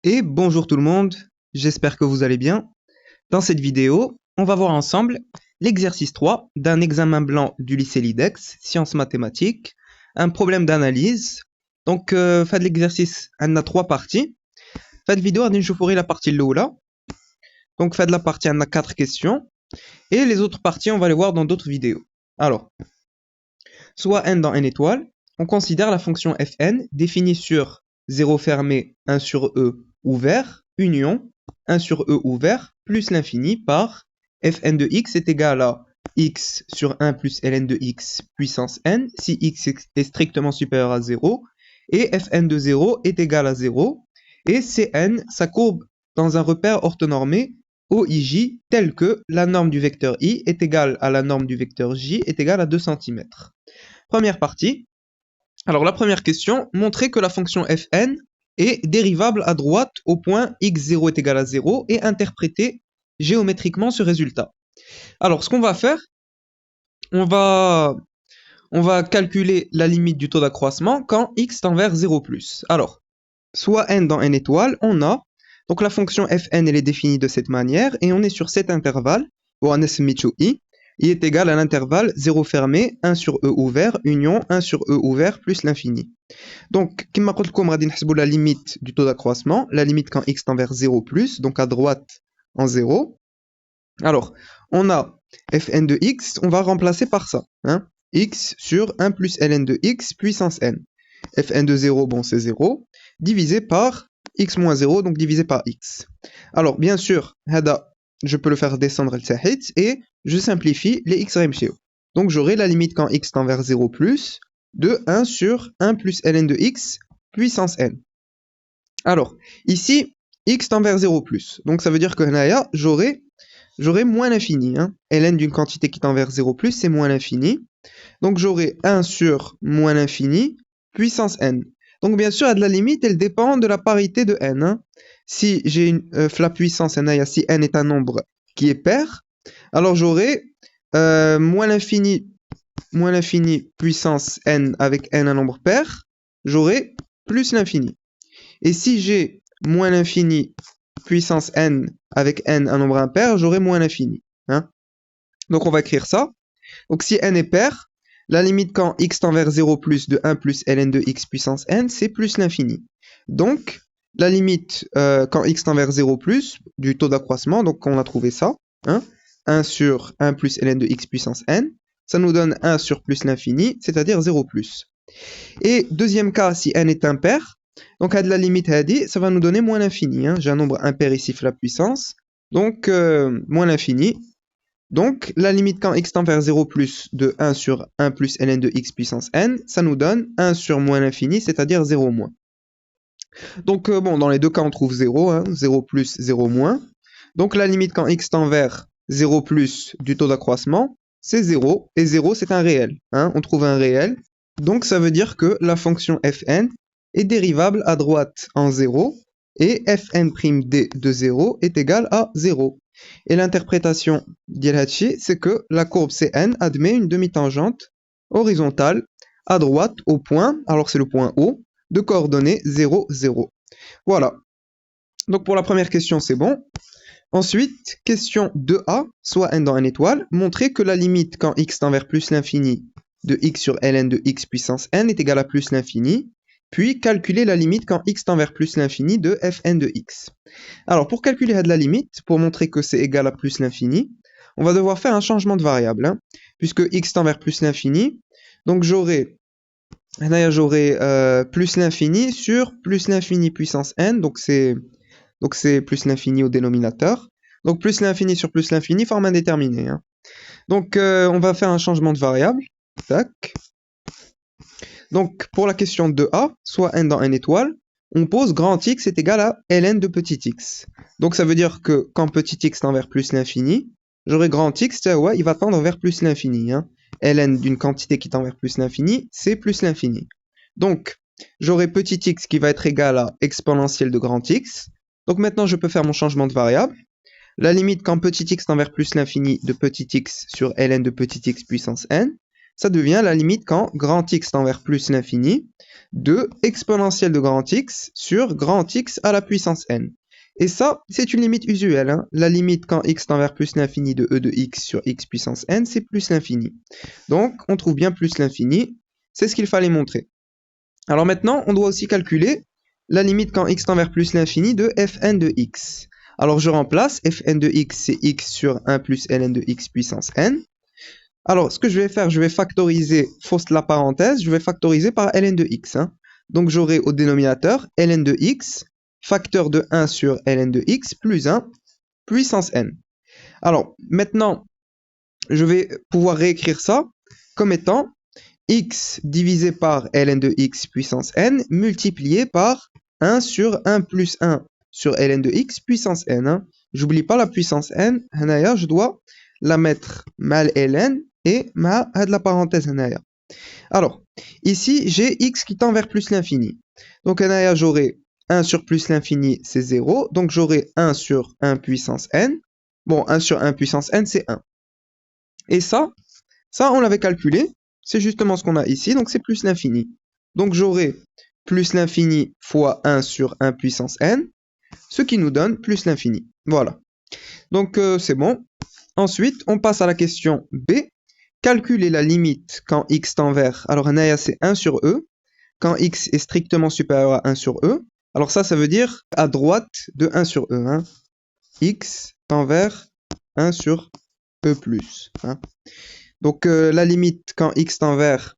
Et bonjour tout le monde, j'espère que vous allez bien. Dans cette vidéo, on va voir ensemble l'exercice 3 d'un examen blanc du lycée LIDEX, sciences mathématiques, un problème d'analyse. Donc, fait l'exercice, on a trois parties. Fait vidéo, on a la partie là. Donc, fait de la partie, on a quatre questions. Et les autres parties, on va les voir dans d'autres vidéos. Alors, soit n dans n étoile, on considère la fonction fn définie sur 0 fermé 1 sur e ouvert, union 1 sur e ouvert, plus l'infini par fn de x est égal à x sur 1 plus ln de x puissance n, si x est strictement supérieur à 0, et fn de 0 est égal à 0, et Cn, sa courbe dans un repère orthonormé OIJ tel que la norme du vecteur i est égale à la norme du vecteur j est égale à 2 cm. Première partie. Alors la première question, montrer que la fonction fn est dérivable à droite au point x0 est égal à 0 et interpréter géométriquement ce résultat. Alors ce qu'on va faire, on va calculer la limite du taux d'accroissement quand x tend vers 0+. Alors, soit n dans n étoile, on a, donc la fonction fn elle est définie de cette manière et on est sur cet intervalle, ou i, il est égal à l'intervalle 0 fermé, 1 sur e ouvert, union 1 sur e ouvert plus l'infini. Donc, comme je vous l'ai dit, la limite du taux d'accroissement, la limite quand x tend vers 0+, donc à droite en 0. Alors, on a fn de x, on va remplacer par ça. Hein, x sur 1 plus ln de x puissance n. Fn de 0, bon c'est 0, divisé par x moins 0, donc divisé par x. Alors, bien sûr, je peux le faire descendre et je simplifie les x remchio. Donc j'aurai la limite quand x tend vers 0 plus de 1 sur 1 plus ln de x puissance n. Alors, ici, x tend vers 0 plus. Donc ça veut dire que j'aurai moins l'infini. Hein. ln d'une quantité qui tend vers 0 plus, c'est moins l'infini. Donc j'aurai 1 sur moins l'infini puissance n. Donc bien sûr, la limite, elle dépend de la parité de n. Hein. Si j'ai la puissance si n est un nombre qui est pair, alors j'aurai moins l'infini puissance n avec n un nombre pair, j'aurai plus l'infini. Et si j'ai moins l'infini puissance n avec n un nombre impair, j'aurai moins l'infini. Hein. Donc on va écrire ça. Donc si n est pair, la limite quand x tend vers 0 plus de 1 plus ln de x puissance n, c'est plus l'infini. Donc, la limite quand x tend vers 0 plus du taux d'accroissement, donc on a trouvé ça, hein, 1 sur 1 plus ln de x puissance n, ça nous donne 1 sur plus l'infini, c'est-à-dire 0 plus. Et deuxième cas, si n est impair, donc à de la limite, ça va nous donner moins l'infini. Hein. J'ai un nombre impair ici, la puissance, donc moins l'infini. Donc, la limite quand x tend vers 0 plus de 1 sur 1 plus ln de x puissance n, ça nous donne 1 sur moins l'infini, c'est-à-dire 0 moins. Donc, bon, dans les deux cas, on trouve 0, hein, 0 plus, 0 moins. Donc, la limite quand x tend vers 0 plus du taux d'accroissement, c'est 0, et 0, c'est un réel. Hein, on trouve un réel. Donc, ça veut dire que la fonction fn est dérivable à droite en 0, et fn' de 0 est égal à 0. Et l'interprétation d'Yelhachi, c'est que la courbe Cn admet une demi-tangente horizontale à droite au point, alors c'est le point O, de coordonnées 0, 0. Voilà. Donc pour la première question, c'est bon. Ensuite, question 2a, soit n dans n étoile, montrer que la limite quand x tend vers plus l'infini de x sur ln de x puissance n est égale à plus l'infini, puis calculer la limite quand x tend vers plus l'infini de fn de x. Alors, pour calculer la limite, pour montrer que c'est égal à plus l'infini, on va devoir faire un changement de variable, hein, puisque x tend vers plus l'infini, donc j'aurai plus l'infini sur plus l'infini puissance n, donc c'est plus l'infini au dénominateur, donc plus l'infini sur plus l'infini forme indéterminé. Hein. Donc, on va faire un changement de variable, tac. Donc, pour la question de A, soit n dans n étoile, on pose grand X est égal à ln de petit x. Donc, ça veut dire que quand petit x tend vers plus l'infini, j'aurai grand X, ouais, il va tendre vers plus l'infini. Hein. ln d'une quantité qui tend vers plus l'infini, c'est plus l'infini. Donc, j'aurai petit x qui va être égal à exponentielle de grand X. Donc, maintenant, je peux faire mon changement de variable. La limite quand petit x tend vers plus l'infini de petit x sur ln de petit x puissance n, ça devient la limite quand grand X tend vers plus l'infini de exponentielle de grand X sur grand X à la puissance n. Et ça, c'est une limite usuelle, hein. La limite quand x tend vers plus l'infini de e de x sur x puissance n, c'est plus l'infini. Donc, on trouve bien plus l'infini, c'est ce qu'il fallait montrer. Alors maintenant, on doit aussi calculer la limite quand x tend vers plus l'infini de fn de x. Alors je remplace, fn de x, c'est x sur 1 plus ln de x puissance n. Alors, ce que je vais faire, je vais factoriser, fausse la parenthèse, je vais factoriser par ln de x, hein. Donc j'aurai au dénominateur ln de x, facteur de 1 sur ln de x, plus 1, puissance n. Alors, maintenant, je vais pouvoir réécrire ça comme étant x divisé par ln de x puissance n, multiplié par 1 sur 1 plus 1 sur ln de x puissance n, hein. J'oublie pas la puissance n, je dois la mettre mal ln et ma de la parenthèse. Alors, ici, j'ai x qui tend vers plus l'infini. Donc, j'aurai 1 sur plus l'infini, c'est 0. Donc, j'aurai 1 sur 1 puissance n. Bon, 1 sur 1 puissance n, c'est 1. Et ça, on l'avait calculé. C'est justement ce qu'on a ici. Donc, c'est plus l'infini. Donc, j'aurai plus l'infini fois 1 sur 1 puissance n, ce qui nous donne plus l'infini. Voilà. Donc, c'est bon. Ensuite, on passe à la question B. Calculer la limite quand x tend vers... Alors, c'est 1 sur e. Quand x est strictement supérieur à 1 sur e. Alors ça veut dire à droite de 1 sur e. Hein. X tend vers 1 sur e plus. Hein. Donc, la limite quand x tend vers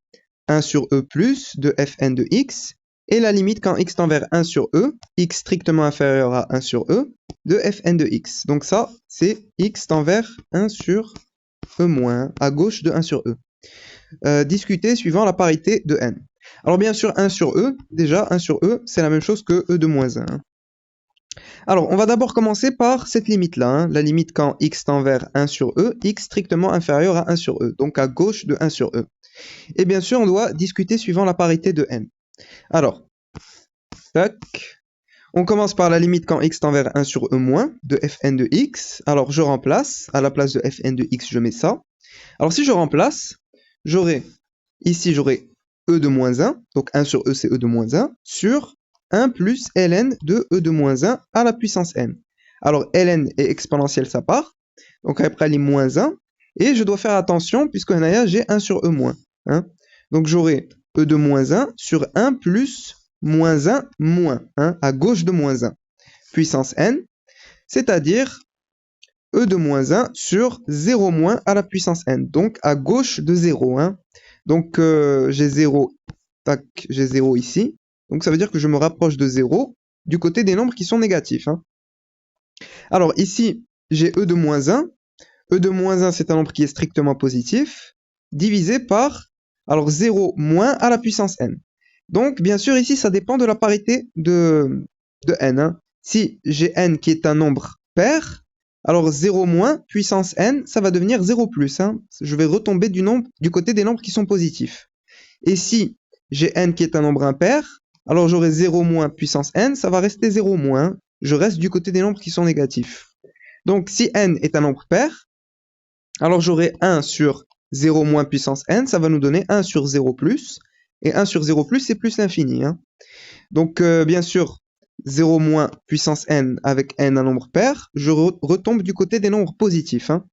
1 sur e plus de fn de x. Et la limite quand x tend vers 1 sur e, x strictement inférieur à 1 sur e, de fn de x. Donc ça, c'est x tend vers 1 sur e moins, à gauche de 1 sur e. Discuter suivant la parité de n. Alors bien sûr, 1 sur e, déjà, 1 sur e, c'est la même chose que e de moins 1. Alors, on va d'abord commencer par cette limite-là, hein, la limite quand x tend vers 1 sur e, x strictement inférieur à 1 sur e, donc à gauche de 1 sur e. Et bien sûr, on doit discuter suivant la parité de n. Alors, tac, on commence par la limite quand x tend vers 1 sur e moins de fn de x. Alors, je remplace, à la place de fn de x, je mets ça. Alors, si je remplace, ici, j'aurai e de moins 1, donc 1 sur e, c'est e de moins 1, sur 1 plus ln de e de moins 1 à la puissance n. Alors, ln est exponentielle, ça part. Donc, après, elle est moins 1. Et je dois faire attention, puisque j'ai 1 sur e moins. Hein. Donc, j'aurai e de moins 1 sur 1 plus moins 1 moins, hein, à gauche de moins 1, puissance n, c'est-à-dire e de moins 1 sur 0 moins à la puissance n, donc à gauche de 0. Hein. Donc, j'ai 0, tac, j'ai 0 ici. Donc, ça veut dire que je me rapproche de 0 du côté des nombres qui sont négatifs. Hein. Alors, ici, j'ai e de moins 1. E de moins 1, c'est un nombre qui est strictement positif, divisé par, alors 0 moins à la puissance n. Donc, bien sûr, ici, ça dépend de la parité de n. Hein. Si j'ai n qui est un nombre pair, alors 0 moins puissance n, ça va devenir 0 plus. Hein. Je vais retomber du côté des nombres qui sont positifs. Et si j'ai n qui est un nombre impair, alors j'aurai 0 moins puissance n, ça va rester 0 moins. Je reste du côté des nombres qui sont négatifs. Donc, si n est un nombre pair, alors j'aurai 1 sur 0 moins puissance n, ça va nous donner 1 sur 0 plus. Et 1 sur 0 plus, c'est plus l'infini. Hein. Donc, bien sûr, 0 moins puissance n avec n un nombre pair, je retombe du côté des nombres positifs. Hein.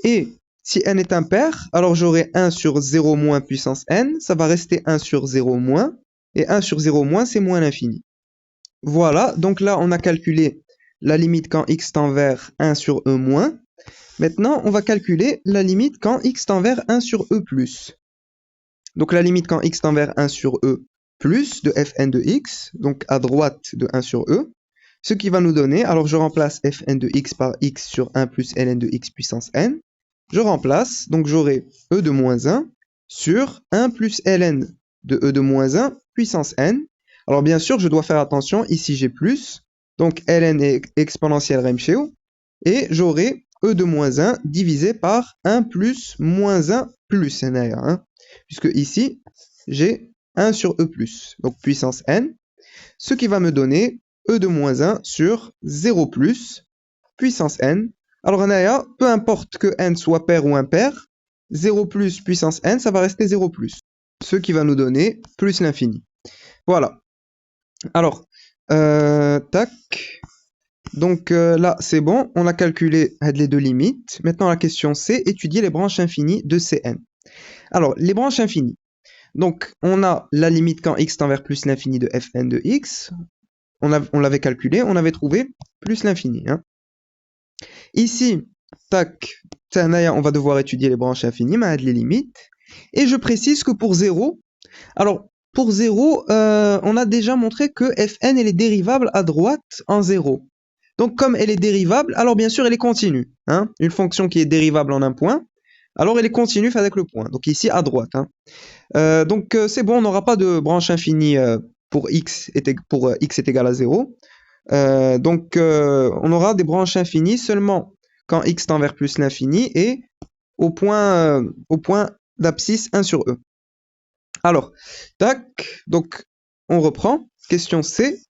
Et si n est impair, alors j'aurai 1 sur 0 moins puissance n, ça va rester 1 sur 0 moins, et 1 sur 0 moins, c'est moins l'infini. Voilà, donc là, on a calculé la limite quand x tend vers 1 sur e moins. Maintenant, on va calculer la limite quand x tend vers 1 sur e plus. Donc la limite quand x tend vers 1 sur e plus de fn de x, donc à droite de 1 sur e, ce qui va nous donner, alors je remplace fn de x par x sur 1 plus ln de x puissance n, je remplace, donc j'aurai e de moins 1 sur 1 plus ln de e de moins 1 puissance n. Alors bien sûr, je dois faire attention, ici j'ai plus, donc ln est exponentielle Ramshaw, et j'aurai e de moins 1 divisé par 1 plus moins 1 plus n, puisque ici, j'ai 1 sur e plus, donc puissance n, ce qui va me donner e de moins 1 sur 0 plus, puissance n. Alors, peu importe que n soit pair ou impair, 0 plus puissance n, ça va rester 0 plus. Ce qui va nous donner plus l'infini. Voilà. Alors, tac. Donc là, c'est bon, on a calculé les deux limites. Maintenant, la question c'est étudier les branches infinies de Cn. Alors, les branches infinies. Donc, on a la limite quand x tend vers plus l'infini de fn de x. On l'avait calculé, on avait trouvé plus l'infini. Hein. Ici, tac, on va devoir étudier les branches infinies, mais les limites. Et je précise que pour 0, alors, pour 0, on a déjà montré que fn elle est dérivable à droite en 0. Donc, comme elle est dérivable, alors bien sûr, elle est continue. Hein. Une fonction qui est dérivable en un point, alors elle est continue avec le point. Donc ici, à droite. Hein. Donc, c'est bon, on n'aura pas de branche infinie pour x est égal à 0. Donc, on aura des branches infinies seulement quand x tend vers plus l'infini et au point d'abscisse 1 sur e. Alors, tac, donc on reprend. Question C.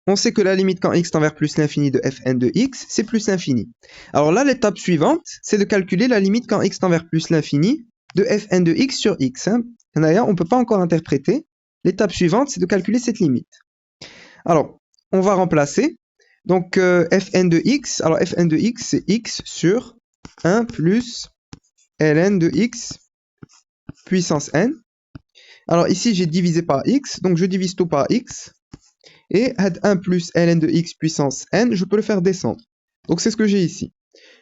On sait que la limite quand x tend vers plus l'infini de fn de x, c'est plus l'infini. Alors là, l'étape suivante, c'est de calculer la limite quand x tend vers plus l'infini de fn de x sur x. Hein. D'ailleurs, on ne peut pas encore interpréter. L'étape suivante, c'est de calculer cette limite. Alors, on va remplacer. Donc, fn de x, alors fn de x, c'est x sur 1 plus ln de x puissance n. Alors ici, j'ai divisé par x, donc je divise tout par x. Et 1 plus ln de x puissance n, je peux le faire descendre. Donc c'est ce que j'ai ici.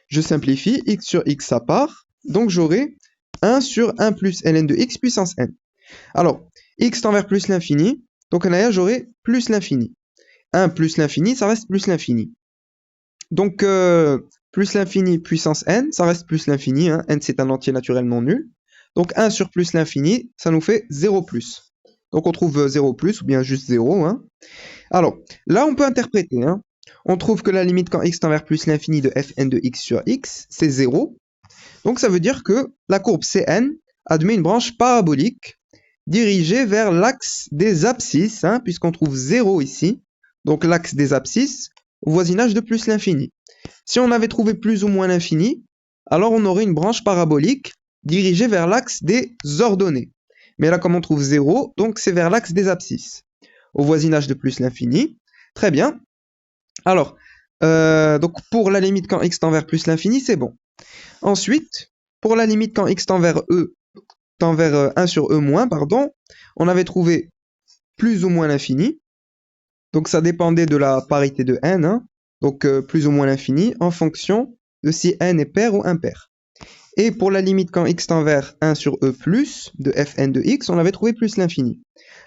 Je simplifie, x sur x ça part, donc j'aurai 1 sur 1 plus ln de x puissance n. Alors, x tend vers plus l'infini, donc en arrière j'aurai plus l'infini. 1 plus l'infini, ça reste plus l'infini. Donc, plus l'infini puissance n, ça reste plus l'infini, hein. N c'est un entier naturel non nul. Donc 1 sur plus l'infini, ça nous fait 0 plus. Donc on trouve 0 plus, ou bien juste 0. Hein. Alors, là on peut interpréter. Hein. On trouve que la limite quand x tend vers plus l'infini de fn de x sur x, c'est 0. Donc ça veut dire que la courbe Cn admet une branche parabolique dirigée vers l'axe des abscisses, hein, puisqu'on trouve 0 ici. Donc l'axe des abscisses au voisinage de plus l'infini. Si on avait trouvé plus ou moins l'infini, alors on aurait une branche parabolique dirigée vers l'axe des ordonnées. Mais là, comme on trouve 0, donc c'est vers l'axe des abscisses. Au voisinage de plus l'infini. Très bien. Alors, donc pour la limite quand x tend vers plus l'infini, c'est bon. Ensuite, pour la limite quand x tend vers 1 sur e moins, pardon, on avait trouvé plus ou moins l'infini. Donc ça dépendait de la parité de n, hein, donc plus ou moins l'infini, en fonction de si n est pair ou impair. Et pour la limite quand x tend vers 1 sur e plus de fn de x, on avait trouvé plus l'infini.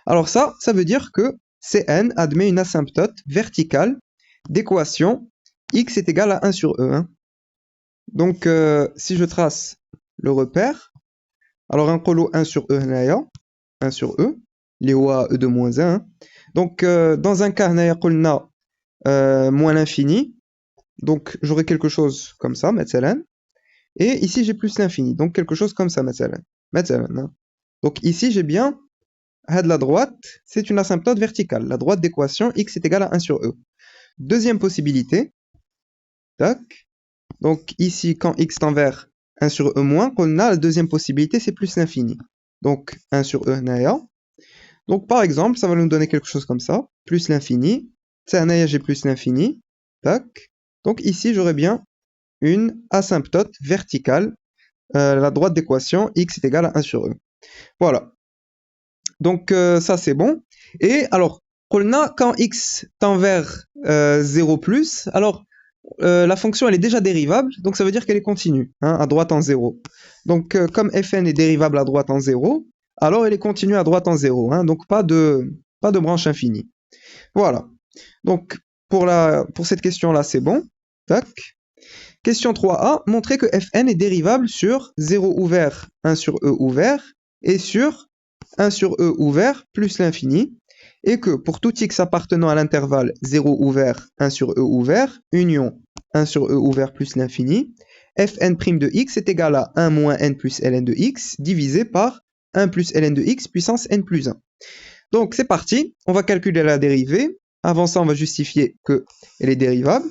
Alors ça veut dire que Cn admet une asymptote verticale d'équation x est égal à 1 sur e. Hein. Donc si je trace le repère, alors un colo 1 sur e, 1 sur e, les OA e de moins 1. Hein. Donc dans un cas, on a moins l'infini, donc j'aurai quelque chose comme ça, مثلا. Et ici, j'ai plus l'infini, donc quelque chose comme ça, مثلا. Hein. Donc ici, j'ai bien, la droite, c'est une asymptote verticale, la droite d'équation x est égal à 1 sur e. Deuxième possibilité, tac. Donc ici, quand x tend vers 1 sur e moins, on a la deuxième possibilité, c'est plus l'infini. Donc 1 sur e, donc par exemple, ça va nous donner quelque chose comme ça, plus l'infini. J'ai plus l'infini, tac. Donc ici, j'aurai bien une asymptote verticale, la droite d'équation x est égal à 1 sur e. Voilà. Donc ça c'est bon. Et alors, quand x tend vers 0 plus, alors la fonction elle est déjà dérivable, donc ça veut dire qu'elle est continue, hein, à droite en 0. Donc comme fn est dérivable à droite en 0, alors elle est continue à droite en 0, hein, donc pas de branche infinie. Voilà. Donc pour cette question-là, c'est bon. Tac. Question 3a, montrer que fn est dérivable sur 0 ouvert, 1 sur e ouvert, et sur 1 sur e ouvert plus l'infini, et que pour tout x appartenant à l'intervalle 0 ouvert, 1 sur e ouvert, union 1 sur e ouvert plus l'infini, fn' de x est égal à 1 moins n plus ln de x divisé par 1 plus ln de x puissance n plus 1. Donc c'est parti, on va calculer la dérivée. Avant ça, on va justifier qu'elle est dérivable.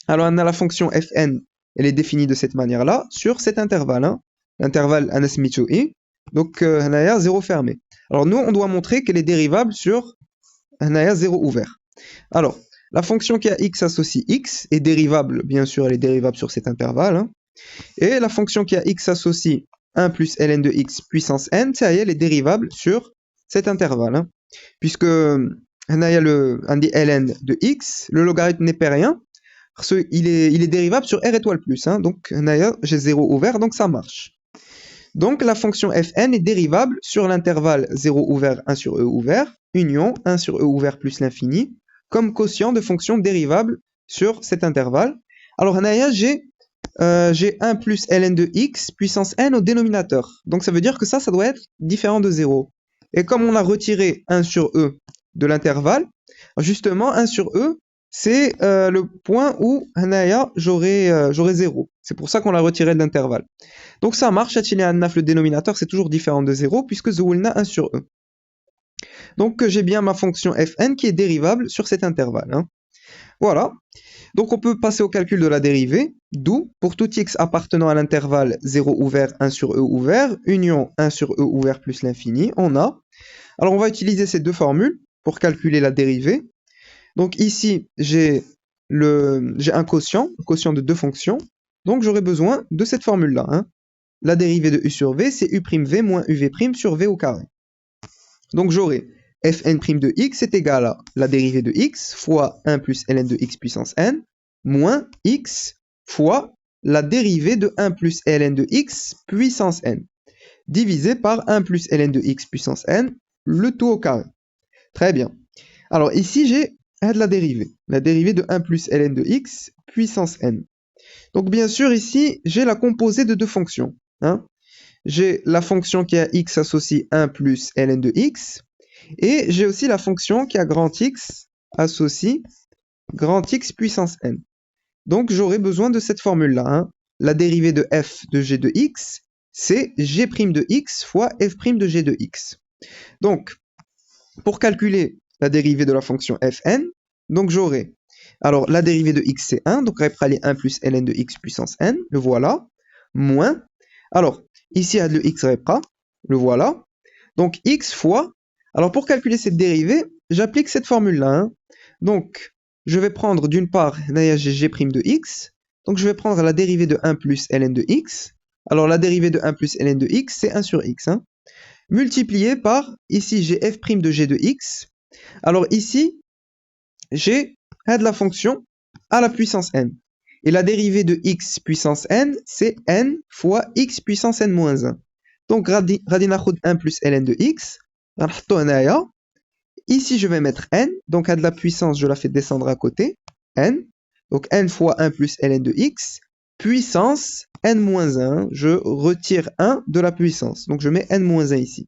Alors on a la fonction fn, elle est définie de cette manière-là, sur cet intervalle. Hein. l'intervalle anasmitu i. Donc, هنايا 0 fermé. Alors, nous, on doit montrer qu'elle est dérivable sur هنايا 0 ouvert. Alors, la fonction qui a x associe x est dérivable, bien sûr, elle est dérivable sur cet intervalle. Hein. Et la fonction qui a x associe 1 plus ln de x puissance n, ça y est, elle est dérivable sur cet intervalle. Hein. Puisque هنايا un des ln de x, le logarithme n'est pas rien. Il est dérivable sur r étoile plus. Hein. Donc, j'ai 0 ouvert, donc ça marche. Donc, la fonction fn est dérivable sur l'intervalle 0 ouvert 1 sur e ouvert, union 1 sur e ouvert plus l'infini, comme quotient de fonction dérivable sur cet intervalle. Alors, j'ai 1 plus ln de x puissance n au dénominateur. Donc, ça veut dire que ça doit être différent de 0. Et comme on a retiré 1 sur e de l'intervalle, justement, 1 sur e, c'est le point où j'aurai 0. C'est pour ça qu'on l'a retiré de l'intervalle. Donc ça marche, le dénominateur, c'est toujours différent de 0, puisque Zoulna 1 sur e. Donc j'ai bien ma fonction fn qui est dérivable sur cet intervalle. Hein. Voilà. Donc on peut passer au calcul de la dérivée, d'où, pour tout x appartenant à l'intervalle 0 ouvert 1 sur e ouvert, union 1 sur e ouvert plus l'infini, on a. Alors on va utiliser ces deux formules pour calculer la dérivée. Donc ici, j'ai un quotient de deux fonctions. Donc j'aurai besoin de cette formule-là. Hein. La dérivée de u sur v, c'est u'v moins uv' sur v au carré. Donc j'aurai fn' de x est égal à la dérivée de x fois 1 plus ln de x puissance n, moins x fois la dérivée de 1 plus ln de x puissance n, divisé par 1 plus ln de x puissance n, le tout au carré. Très bien. Alors ici, j'ai la dérivée de 1 plus ln de x puissance n. Donc bien sûr, ici, j'ai la composée de deux fonctions. Hein. J'ai la fonction qui a x associe 1 plus ln de x, et j'ai aussi la fonction qui a grand X associe grand X puissance n. Donc j'aurai besoin de cette formule-là. Hein. La dérivée de f de g de x, c'est g' de x fois f' de g de x. Donc, pour calculer la dérivée de la fonction fn, donc j'aurai, alors la dérivée de x c'est 1, donc on va 1 plus ln de x puissance n, le voilà, moins, alors ici il y a le x répra, le voilà, donc x fois, alors pour calculer cette dérivée, j'applique cette formule-là, hein. Donc je vais prendre d'une part, j'ai g' de x, donc je vais prendre la dérivée de 1 plus ln de x, alors la dérivée de 1 plus ln de x c'est 1 sur x, hein. Multiplié par, ici j'ai f' de g de x. Alors ici, j'ai de la fonction à la puissance n. Et la dérivée de x puissance n, c'est n fois x puissance n moins 1. Donc, غادي ناخد 1 plus ln de x. Ici, je vais mettre n. Donc, de la puissance, je la fais descendre à côté. n. Donc, n fois 1 plus ln de x. Puissance n-1, je retire 1 de la puissance. Donc je mets n-1 ici.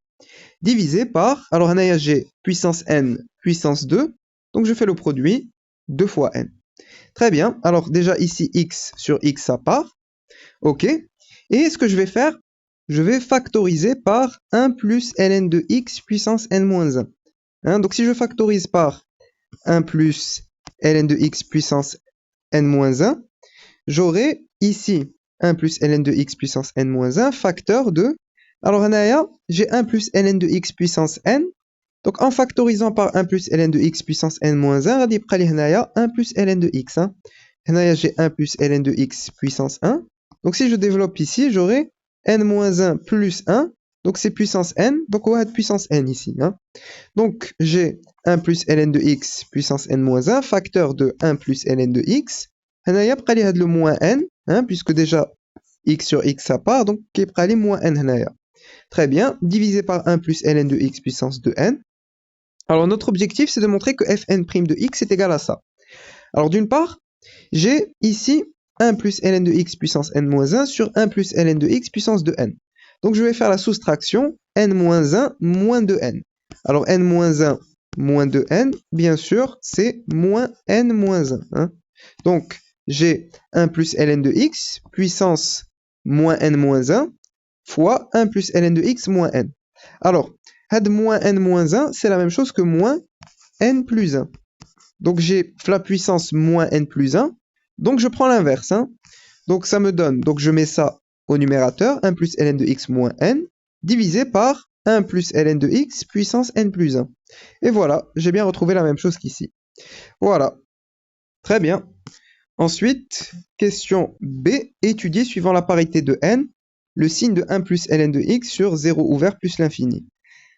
Divisé par, alors j'ai puissance n, puissance 2. Donc je fais le produit 2 fois n. Très bien. Alors déjà ici, x sur x, ça part. OK. Et ce que je vais faire, je vais factoriser par 1 plus ln de x puissance n-1. Hein, donc si je factorise par 1 plus ln de x puissance n-1, j'aurai ici 1 plus ln de x puissance n-1 facteur de... Alors, j'ai 1 plus ln de x puissance n. Donc, en factorisant par 1 plus ln de x puissance n-1, غادي يبقى لي هنايا 1 plus ln de x. Hein. هنايا j'ai 1 plus ln de x puissance 1. Donc, si je développe ici, j'aurai n-1 plus 1. Donc, c'est puissance n. Donc, on va être puissance n ici. Hein. Donc, j'ai 1 plus ln de x puissance n-1 facteur de 1 plus ln de x. هنايا يبقى لي هاد le moins n, hein, puisque déjà x sur x ça part, donc يبقى لي moins n هنايا. Très bien, divisé par 1 plus ln de x puissance de n. Alors notre objectif c'est de montrer que fn' de x est égal à ça. Alors d'une part, j'ai ici 1 plus ln de x puissance n-1 sur 1 plus ln de x puissance de n. Donc je vais faire la soustraction n-1 moins 2n. Alors n-1 moins 2n, bien sûr, c'est moins n-1. Hein. Donc j'ai 1 plus ln de x puissance moins n-1 fois 1 plus ln de x moins n. Alors, had moins n moins 1, c'est la même chose que moins n plus 1. Donc j'ai la puissance moins n plus 1. Donc je prends l'inverse. Hein. Donc ça me donne, donc je mets ça au numérateur, 1 plus ln de x moins n, divisé par 1 plus ln de x puissance n plus 1. Et voilà, j'ai bien retrouvé la même chose qu'ici. Voilà. Très bien. Ensuite, question B, étudier suivant la parité de n, le signe de 1 plus ln de x sur 0 ouvert plus l'infini.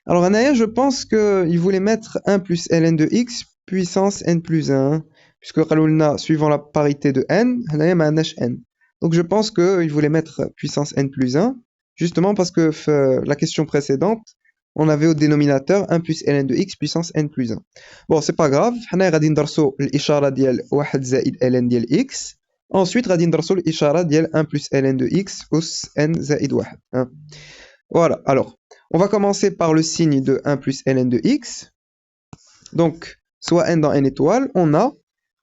Alors, Anaya, je pense qu'il voulait mettre 1 plus ln de x puissance n plus 1, puisque Khalulna, suivant la parité de n, Anaya m'a n. Donc, je pense qu'il voulait mettre puissance n plus 1, justement parce que la question précédente, on avait au dénominateur 1 plus ln de x puissance n plus 1. Bon, c'est pas grave. حنا غادي ندرسوا الإشارة ديال 1 زائد ln ديال x. Ensuite, غادي ندرسوا الإشارة ديال 1 plus ln de x أس n زائد 1. Hein. Voilà. Alors, on va commencer par le signe de 1 plus ln de x. Donc, soit n dans n étoile, on a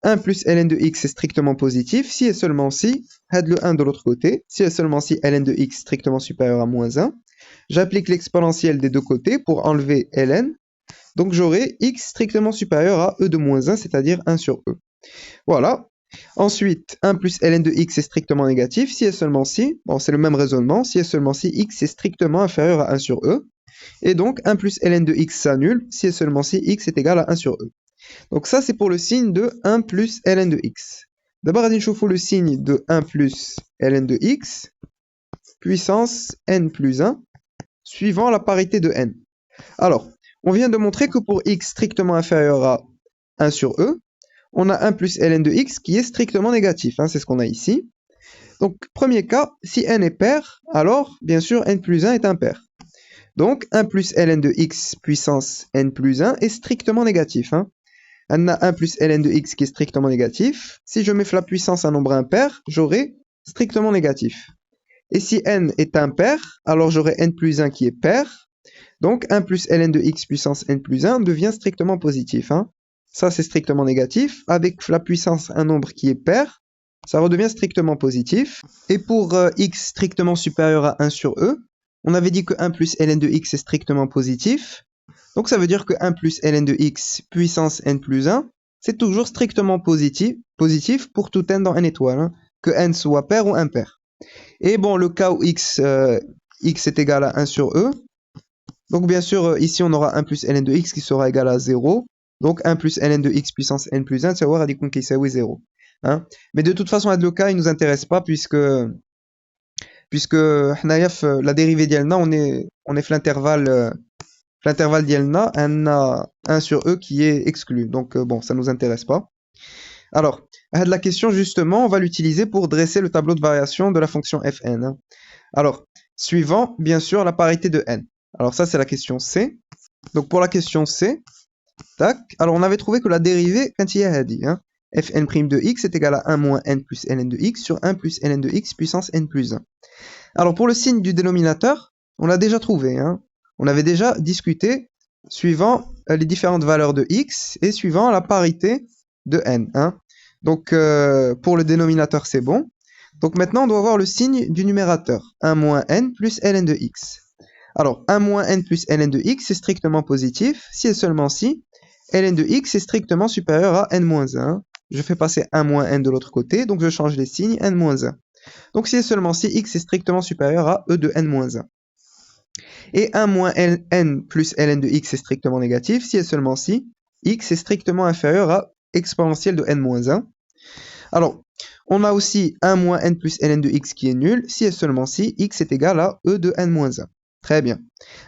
1 plus ln de x est strictement positif si et seulement si, had le 1 de l'autre côté, si et seulement si ln de x strictement supérieur à moins 1. J'applique l'exponentielle des deux côtés pour enlever ln. Donc j'aurai x strictement supérieur à e de moins 1, c'est-à-dire 1 sur e. Voilà. Ensuite, 1 plus ln de x est strictement négatif si et seulement si, bon c'est le même raisonnement, si et seulement si x est strictement inférieur à 1 sur e. Et donc 1 plus ln de x s'annule si et seulement si x est égal à 1 sur e. Donc ça c'est pour le signe de 1 plus ln de x. D'abord, on va le signe de 1 plus ln de x puissance n plus 1 suivant la parité de n. Alors, on vient de montrer que pour x strictement inférieur à 1 sur e, on a 1 plus ln de x qui est strictement négatif. Hein, c'est ce qu'on a ici. Donc, premier cas, si n est pair, alors, bien sûr, n plus 1 est impair. Donc, 1 plus ln de x puissance n plus 1 est strictement négatif. Hein. On a 1 plus ln de x qui est strictement négatif. Si je mets la puissance un nombre impair, j'aurai strictement négatif. Et si n est impair, alors j'aurai n plus 1 qui est pair. Donc 1 plus ln de x puissance n plus 1 devient strictement positif. Hein. Ça c'est strictement négatif. Avec la puissance un nombre qui est pair, ça redevient strictement positif. Et pour x strictement supérieur à 1 sur e, on avait dit que 1 plus ln de x est strictement positif. Donc ça veut dire que 1 plus ln de x puissance n plus 1, c'est toujours strictement positif pour tout n dans n étoile. Hein, que n soit pair ou impair. Et bon, le cas où x est égal à 1 sur e, donc bien sûr, ici on aura 1 plus ln de x qui sera égal à 0. Donc 1 plus ln de x puissance n plus 1, ça va dire qu'il est 0. Hein? Mais de toute façon, le cas, il ne nous intéresse pas puisque la dérivée d'Yelna, on est l'intervalle d'Yelna, on a 1 sur e qui est exclu. Donc bon, ça ne nous intéresse pas. Alors, la question, justement, on va l'utiliser pour dresser le tableau de variation de la fonction fn. Hein. Alors, suivant, bien sûr, la parité de n. Alors ça, c'est la question C. Donc pour la question C, tac, alors on avait trouvé que la dérivée, quand il y a dit, hein, fn' de x est égal à 1 moins n plus ln de x sur 1 plus ln de x puissance n plus 1. Alors pour le signe du dénominateur, on l'a déjà trouvé. Hein. On avait déjà discuté suivant les différentes valeurs de x et suivant la parité de n. Hein. Donc pour le dénominateur, c'est bon. Donc maintenant, on doit voir le signe du numérateur. 1 moins n plus ln de x. Alors, 1 moins n plus ln de x est strictement positif si et seulement si ln de x est strictement supérieur à n moins 1. Je fais passer 1 moins n de l'autre côté, donc je change les signes, n moins 1. Donc si et seulement si x est strictement supérieur à e de n moins 1. Et 1 moins n plus ln de x est strictement négatif si et seulement si x est strictement inférieur à exponentielle de n moins 1. Alors, on a aussi 1 moins n plus ln de x qui est nul si et seulement si x est égal à e de n moins 1. Très bien.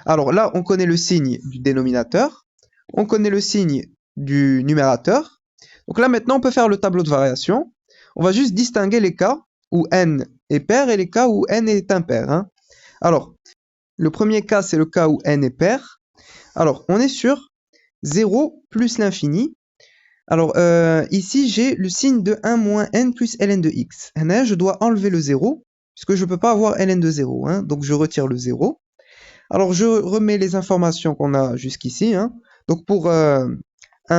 Alors là, on connaît le signe du dénominateur, on connaît le signe du numérateur. Donc là, maintenant, on peut faire le tableau de variation. On va juste distinguer les cas où n est pair et les cas où n est impair. Hein. Alors, le premier cas, c'est le cas où n est pair. Alors, on est sur 0 plus l'infini. Alors, ici, j'ai le signe de 1 moins n plus ln de x. Là, je dois enlever le 0, puisque je ne peux pas avoir ln de 0. Hein, donc, je retire le 0. Alors, je remets les informations qu'on a jusqu'ici. Hein. Donc, pour 1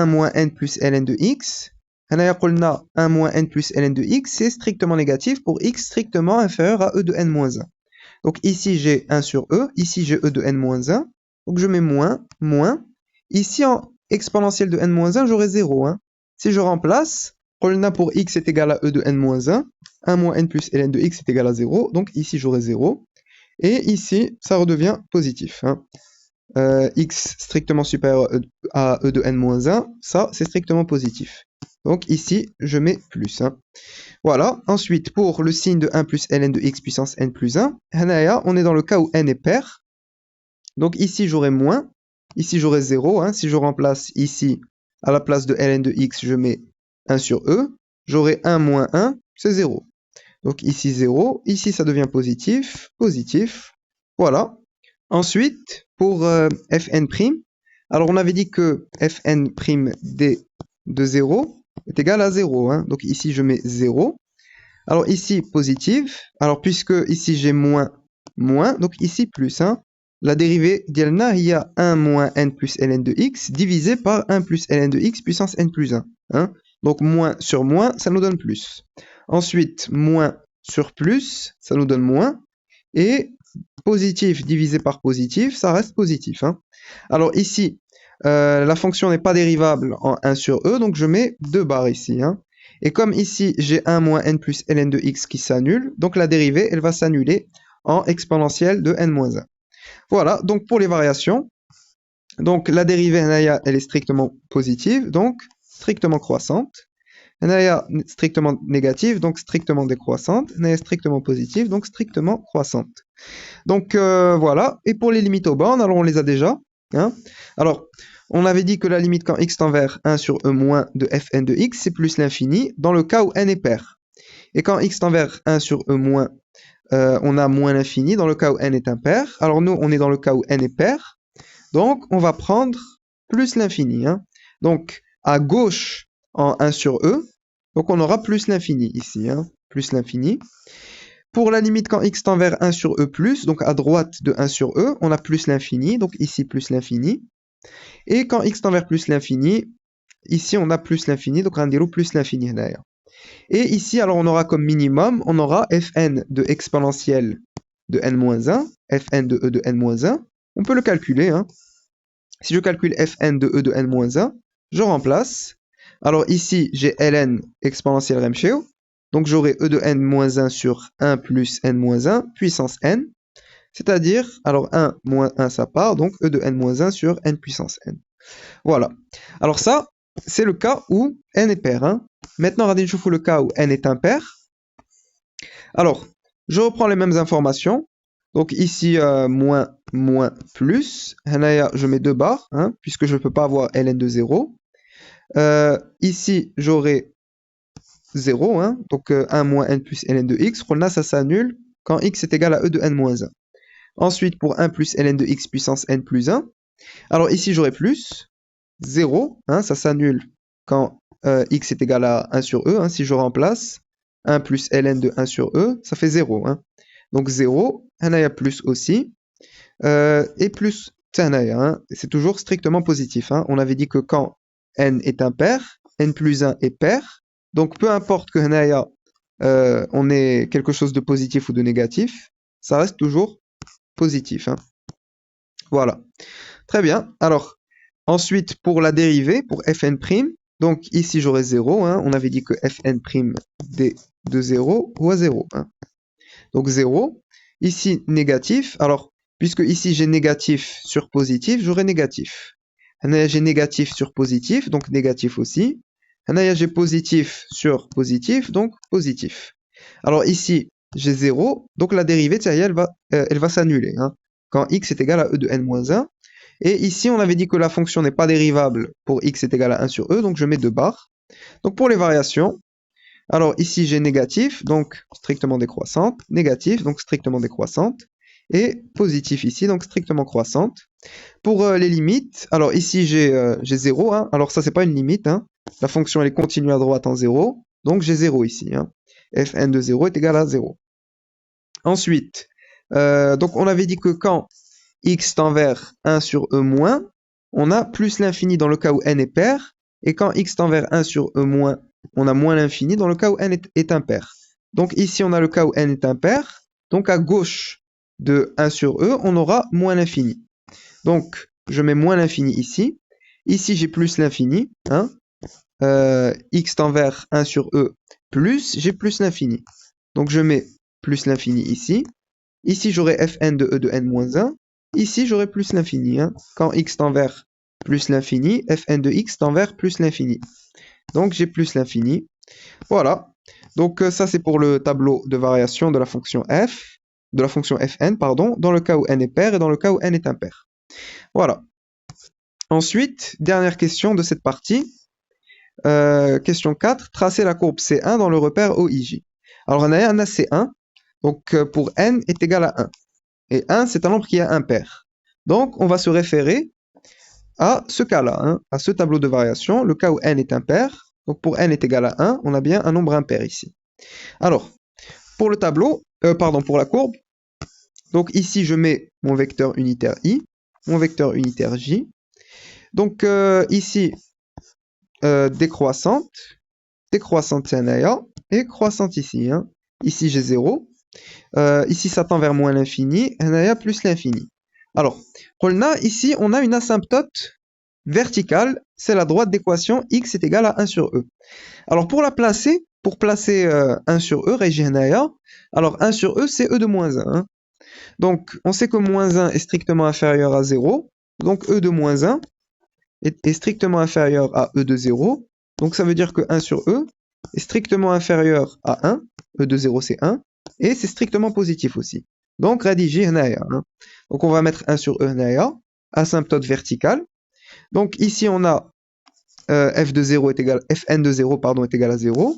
moins n plus ln de x, 1 moins n plus ln de x, c'est strictement négatif pour x strictement inférieur à e de n moins 1. Donc, ici, j'ai 1 sur e. Ici, j'ai e de n moins 1. Donc, je mets moins. Ici, en exponentielle de n moins 1, j'aurai 0. Hein. Si je remplace, قلنا pour x est égal à e de n-1, 1 moins n plus ln de x est égal à 0. Donc ici, j'aurai 0. Et ici, ça redevient positif. Hein. X strictement supérieur à e de n-1, ça, c'est strictement positif. Donc ici, je mets plus. Hein. Voilà. Ensuite, pour le signe de 1 plus ln de x puissance n plus 1, on est dans le cas où n est pair. Donc ici, j'aurai moins. Ici, j'aurai 0. Hein. Si je remplace ici, à la place de ln de x, je mets 1 sur e. J'aurai 1 moins 1, c'est 0. Donc ici 0, ici ça devient positif, positif, voilà. Ensuite, pour fn', alors on avait dit que fn' d de 0 est égal à 0, hein. Donc ici je mets 0. Alors ici positif, alors puisque ici j'ai moins, moins, donc ici plus, hein. La dérivée d'Yalna, il y a 1 moins n plus ln de x divisé par 1 plus ln de x puissance n plus 1, hein. Donc moins sur moins, ça nous donne plus. Ensuite, moins sur plus, ça nous donne moins. Et positif divisé par positif, ça reste positif. Hein. Alors ici, la fonction n'est pas dérivable en 1 sur e, donc je mets 2 barres ici. Hein. Et comme ici, j'ai 1 moins n plus ln de x qui s'annule, donc la dérivée, elle va s'annuler en exponentielle de n-1. Voilà, donc pour les variations, donc la dérivée, elle est strictement positive, donc strictement croissante. Naya strictement négative, donc strictement décroissante. Naya strictement positive, donc strictement croissante. Donc voilà. Et pour les limites aux bornes, alors on les a déjà. Hein. Alors, on avait dit que la limite quand x tend vers 1 sur e moins de fn de x, c'est plus l'infini, dans le cas où n est pair. Et quand x tend vers 1 sur e moins, on a moins l'infini, dans le cas où n est impair. Alors nous, on est dans le cas où n est pair. Donc, on va prendre plus l'infini. Hein. Donc, à gauche, en 1 sur e, donc on aura plus l'infini ici, hein, plus l'infini. Pour la limite quand x tend vers 1 sur e+, donc à droite de 1 sur e, on a plus l'infini, donc ici plus l'infini. Et quand x tend vers plus l'infini, ici on a plus l'infini, donc on a plus l'infini d'ailleurs. Et ici, alors on aura comme minimum, on aura fn de exponentielle de n-1, fn de e de n-1. On peut le calculer. Hein. Si je calcule fn de e de n-1, je remplace. Alors ici, j'ai ln exponentielle Ramshaw. Donc j'aurai e de n-1 sur 1 plus n-1 puissance n. C'est-à-dire, alors 1 moins 1, ça part. Donc e de n-1 sur n puissance n. Voilà. Alors ça, c'est le cas où n est pair. Hein. Maintenant, regardez le cas où n est impair. Alors, je reprends les mêmes informations. Donc ici, moins, moins, plus. Je mets 2 barres, hein, puisque je ne peux pas avoir ln de 0. Ici, j'aurai 0, hein, donc 1 moins n plus ln de x. Là, ça s'annule quand x est égal à e de n-1. Ensuite, pour 1 plus ln de x puissance n plus 1. Alors ici, j'aurai plus 0, hein, ça s'annule quand x est égal à 1 sur e. Hein, si je remplace 1 plus ln de 1 sur e, ça fait 0. Hein. Donc 0, il y a plus aussi. Et plus, hein, c'est toujours strictement positif. Hein. On avait dit que quand n est impair, n plus 1 est pair. Donc peu importe que on ait quelque chose de positif ou de négatif, ça reste toujours positif. Hein. Voilà. Très bien. Alors, ensuite, pour la dérivée, pour fn', donc ici j'aurai 0. Hein. On avait dit que fn' d de 0 ou à 0. Hein. Donc 0. Ici, négatif. Alors, puisque ici j'ai négatif sur positif, j'aurai négatif. J'ai négatif sur positif, donc négatif aussi. J'ai positif sur positif, donc positif. Alors ici, j'ai 0, donc la dérivée, elle va s'annuler. Hein, quand x est égal à e de n-1. Et ici, on avait dit que la fonction n'est pas dérivable pour x est égal à 1 sur e, donc je mets 2 barres. Donc pour les variations, alors ici j'ai négatif, donc strictement décroissante, négatif, donc strictement décroissante, et positif ici, donc strictement croissante. Pour les limites, alors ici j'ai 0, hein. Alors ça c'est pas une limite, hein. La fonction elle est continue à droite en 0, donc j'ai 0 ici. Hein. Fn de 0 est égal à 0. Ensuite, donc on avait dit que quand x tend vers 1 sur e moins, on a plus l'infini dans le cas où n est pair, et quand x tend vers 1 sur e moins, on a moins l'infini dans le cas où n est impair. Donc ici on a le cas où n est impair, donc à gauche de 1 sur e, on aura moins l'infini. Donc, je mets moins l'infini ici. Ici, j'ai plus l'infini. Hein. x tend vers 1 sur e plus, j'ai plus l'infini. Donc je mets plus l'infini ici. Ici, j'aurai fn de e de n moins 1. Ici, j'aurai plus l'infini. Hein. Quand x tend vers plus l'infini, fn de x tend vers plus l'infini. Donc j'ai plus l'infini. Voilà. Donc ça, c'est pour le tableau de variation de la fonction f, de la fonction fn, pardon, dans le cas où n est pair et dans le cas où n est impair. Voilà. Ensuite, dernière question de cette partie. Question 4. Tracer la courbe C1 dans le repère OIJ. Alors, on a un C1. Donc, pour n est égal à 1. Et 1, c'est un nombre qui est impair. Donc, on va se référer à ce cas-là, hein, à ce tableau de variation, le cas où n est impair. Donc, pour n est égal à 1, on a bien un nombre impair ici. Alors, pour le tableau, pour la courbe, donc ici, je mets mon vecteur unitaire i, mon vecteur unitaire j. Donc, ici, décroissante c'est un aya, et croissante ici. Hein. Ici, j'ai 0. Ici, ça tend vers moins l'infini, un aya plus l'infini. Alors, ici, on a une asymptote verticale, c'est la droite d'équation x est égal à 1 sur e. Alors, pour placer 1 sur e, régie un aya, alors 1 sur e, c'est e de moins 1. Hein. Donc, on sait que moins 1 est strictement inférieur à 0, donc e de moins 1 est strictement inférieur à e de 0. Donc ça veut dire que 1 sur e est strictement inférieur à 1. e de 0 c'est 1. Et c'est strictement positif aussi. Donc rédiger henaya. Hein. Donc on va mettre 1 sur e henaya, asymptote verticale. Donc ici on a f de 0 est égal, fn de 0 pardon, est égal à 0.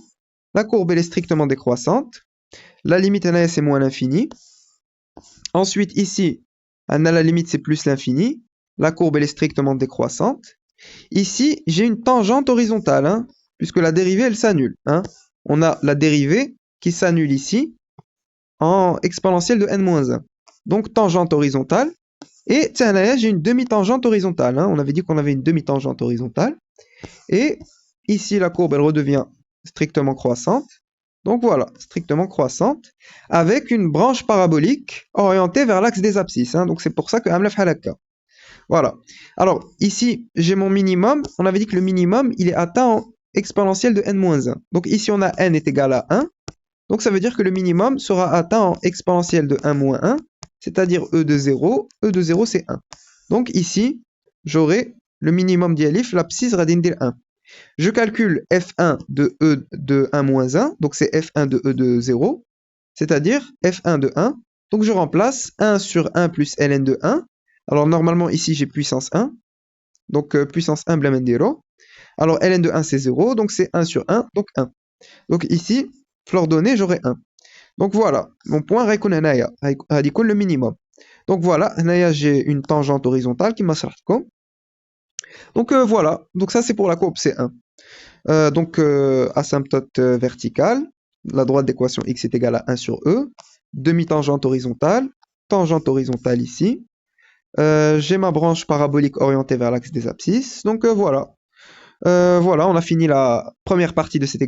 La courbe elle est strictement décroissante. La limite henaya c'est moins l'infini. Ensuite ici, à la limite c'est plus l'infini. La courbe elle est strictement décroissante. Ici, j'ai une tangente horizontale, hein, puisque la dérivée, elle s'annule. Hein. On a la dérivée qui s'annule ici en exponentielle de n-1. Donc, tangente horizontale. Et tiens, là, j'ai une demi-tangente horizontale. Hein. On avait dit qu'on avait une demi-tangente horizontale. Et ici, la courbe, elle redevient strictement croissante. Donc voilà, strictement croissante, avec une branche parabolique orientée vers l'axe des abscisses. Hein. Donc c'est pour ça que Amlaf Halakka. Voilà. Alors, ici, j'ai mon minimum. On avait dit que le minimum, il est atteint en exponentielle de n-1. Donc ici, on a n est égal à 1. Donc ça veut dire que le minimum sera atteint en exponentielle de 1 moins 1, c'est-à-dire e de 0. e de 0, c'est 1. Donc ici, j'aurai le minimum d'Yalif, l'abscisse radin d'il 1. Je calcule f1 de e de 1 moins 1, donc c'est f1 de e de 0, c'est-à-dire f1 de 1. Donc je remplace 1 sur 1 plus ln de 1. Alors normalement ici j'ai puissance 1, donc puissance 1 blamendero. Alors ln de 1 c'est 0, donc c'est 1 sur 1, donc 1. Donc ici, fleur donnée, j'aurai 1. Donc voilà, mon point raikun hanaya, radicun le minimum. Donc voilà, hanaya j'ai une tangente horizontale qui m'a comme. Donc voilà, donc ça c'est pour la courbe C1. Donc asymptote verticale, la droite d'équation x est égale à 1 sur e, demi-tangente horizontale ici. J'ai ma branche parabolique orientée vers l'axe des abscisses. Donc voilà. Voilà, on a fini la première partie de cet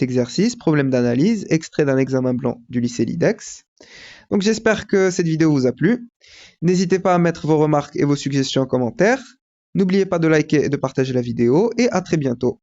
exercice, problème d'analyse, extrait d'un examen blanc du lycée LIDEX. Donc j'espère que cette vidéo vous a plu. N'hésitez pas à mettre vos remarques et vos suggestions en commentaire. N'oubliez pas de liker et de partager la vidéo, et à très bientôt.